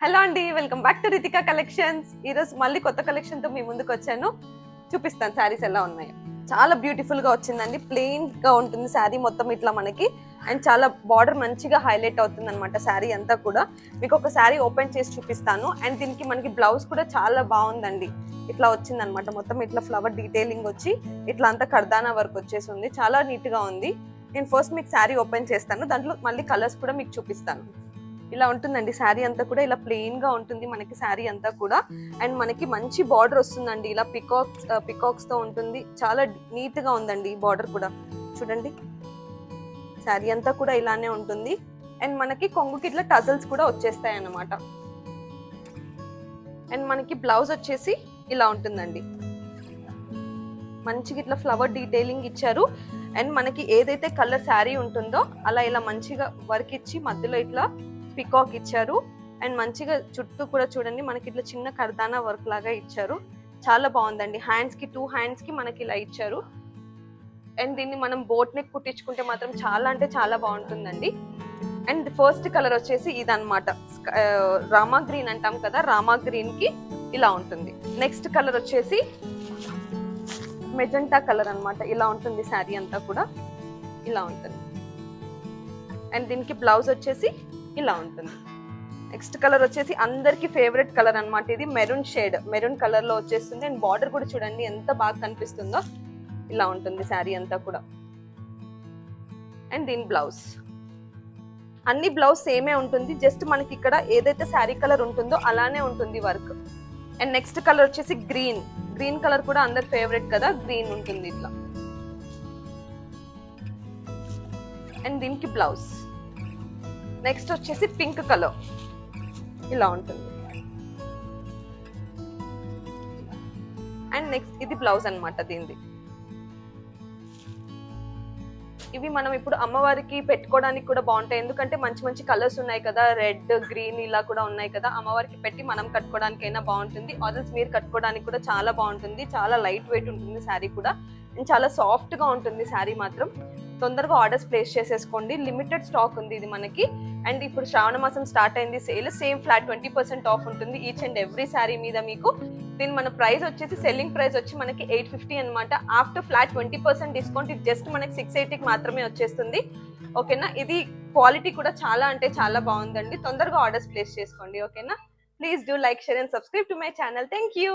Hello అండి, welcome back to Ritika collections. ఈరోజు మళ్ళీ కొత్త కలెక్షన్ తో మీ ముందుకు వచ్చాను. చూపిస్తాను శారీస్ ఎలా ఉన్నాయో. చాలా బ్యూటిఫుల్ గా వచ్చిందండి. ప్లెయిన్ గా ఉంటుంది శారీ మొత్తం ఇట్లా మనకి. అండ్ చాలా బార్డర్ మంచిగా హైలైట్ అవుతుంది అనమాట శారీ అంతా కూడా. మీకు ఒక శారీ ఓపెన్ చేసి చూపిస్తాను. అండ్ దీనికి మనకి బ్లౌజ్ కూడా చాలా బాగుందండి. ఇట్లా వచ్చింది అనమాట. మొత్తం ఇట్లా ఫ్లవర్ డీటెయిలింగ్ వచ్చి ఇట్లా అంతా కర్దానా వర్క్ వచ్చేసి ఉంది. చాలా నీట్ గా ఉంది. నేను ఫస్ట్ మీకు శారీ ఓపెన్ చేస్తాను, దాంట్లో మళ్ళీ కలర్స్ కూడా మీకు చూపిస్తాను. ఇలా ఉంటుందండి శారీ అంతా కూడా. ఇలా ప్లెయిన్ గా ఉంటుంది మనకి శారీ అంతా కూడా. అండ్ మనకి మంచి బార్డర్ వస్తుందండి. ఇలా పికాక్స్ తో ఉంటుంది. చాలా నీట్ గా ఉందండి ఈ బార్డర్ కూడా. చూడండి, శారీ అంతా కూడా ఇలానే ఉంటుంది. అండ్ మనకి కొంగుకి ఇట్లా టజల్స్ కూడా వచ్చేస్తాయి అన్నమాట. అండ్ మనకి బ్లౌజ్ వచ్చేసి ఇలా ఉంటుందండి. మంచిగా ఇట్లా ఫ్లవర్ డీటెయిలింగ్ ఇచ్చారు. అండ్ మనకి ఏదైతే కలర్ శారీ ఉంటుందో అలా ఇలా మంచిగా వర్క్ ఇచ్చి మధ్యలో ఇట్లా పికాక్ ఇచ్చారు. అండ్ మంచిగా చుట్టూ కూడా చూడండి మనకి ఇట్లా చిన్న కర్దానా వర్క్ లాగా ఇచ్చారు. చాలా బాగుందండి. హ్యాండ్స్ కి 2 హ్యాండ్స్ కి మనకి ఇలా ఇచ్చారు. అండ్ దీన్ని మనం బోట్ నెక్ కుట్టించుకుంటే మాత్రం చాలా అంటే చాలా బాగుంటుందండి. అండ్ ఫస్ట్ కలర్ వచ్చేసి ఇదన్నమాట. రామా గ్రీన్ అంటాం కదా, రామా గ్రీన్ కి ఇలా ఉంటుంది. నెక్స్ట్ కలర్ వచ్చేసి మెజెంటా కలర్ అన్నమాట. ఇలా ఉంటుంది శారీ అంతా కూడా. ఇలా ఉంటుంది. అండ్ దీనికి బ్లౌజ్ వచ్చేసి ఇలా ఉంటుంది. నెక్స్ట్ కలర్ వచ్చేసి అందరికి ఫేవరెట్ కలర్ అన్నమాట. ఇది మెరూన్ షేడ్, మెరూన్ కలర్ లో వచ్చేస్తుంది. అండ్ బార్డర్ కూడా చూడండి ఎంత బాగా కనిపిస్తుందో. ఇలా ఉంటుంది శారీ అంతా కూడా. అండ్ దీని బ్లౌజ్, అన్ని బ్లౌజ్ సేమే ఉంటుంది. జస్ట్ మనకి ఇక్కడ ఏదైతే శారీ కలర్ ఉంటుందో అలానే ఉంటుంది వర్క్. అండ్ నెక్స్ట్ కలర్ వచ్చేసి గ్రీన్. గ్రీన్ కలర్ కూడా అందరి ఫేవరెట్ కదా, గ్రీన్ ఉంటుంది ఇట్లా. అండ్ దీనికి బ్లౌజ్. నెక్స్ట్ వచ్చేసి పింక్ కలర్, ఇలా ఉంటుంది. అండ్ నెక్స్ట్ ఇది బ్లౌజ్ అన్నమాట దీనిది. ఇవి మనం ఇప్పుడు అమ్మవారికి పెట్టుకోవడానికి కూడా బాగుంటాయి. ఎందుకంటే మంచి మంచి కలర్స్ ఉన్నాయి కదా, రెడ్ గ్రీన్ ఇలా కూడా ఉన్నాయి కదా. అమ్మవారికి పెట్టి మనం కట్టుకోవడానికైనా బాగుంటుంది. ఆల్స్ మీరు కట్టుకోవడానికి కూడా చాలా బాగుంటుంది. చాలా లైట్ వెయిట్ ఉంటుంది శారీ కూడా. అండ్ చాలా సాఫ్ట్ గా ఉంటుంది శారీ మాత్రం. తొందరగా ఆర్డర్స్ ప్లేస్ చేసేసుకోండి. లిమిటెడ్ స్టాక్ ఉంది ఇది మనకి. అండ్ ఇప్పుడు శ్రావణ మాసం స్టార్ట్ అయింది. సేమ్ ఫ్లాట్ 20% ఆఫ్ ఉంటుంది ఈచ్ అండ్ ఎవ్రీ శారీ మీద మీకు. దీని మన ప్రైస్ వచ్చేసి సెల్లింగ్ ప్రైస్ వచ్చి మనకి 850 అనమాట. ఆఫ్టర్ ఫ్లాట్ 20% డిస్కౌంట్ ఇది జస్ట్ మనకి 680కి మాత్రమే వచ్చేస్తుంది. ఓకేనా. ఇది క్వాలిటీ కూడా చాలా అంటే చాలా బాగుందండి. తొందరగా ఆర్డర్స్ ప్లేస్ చేసుకోండి. ఓకేనా. Please do like, share and subscribe to my channel. Thank you.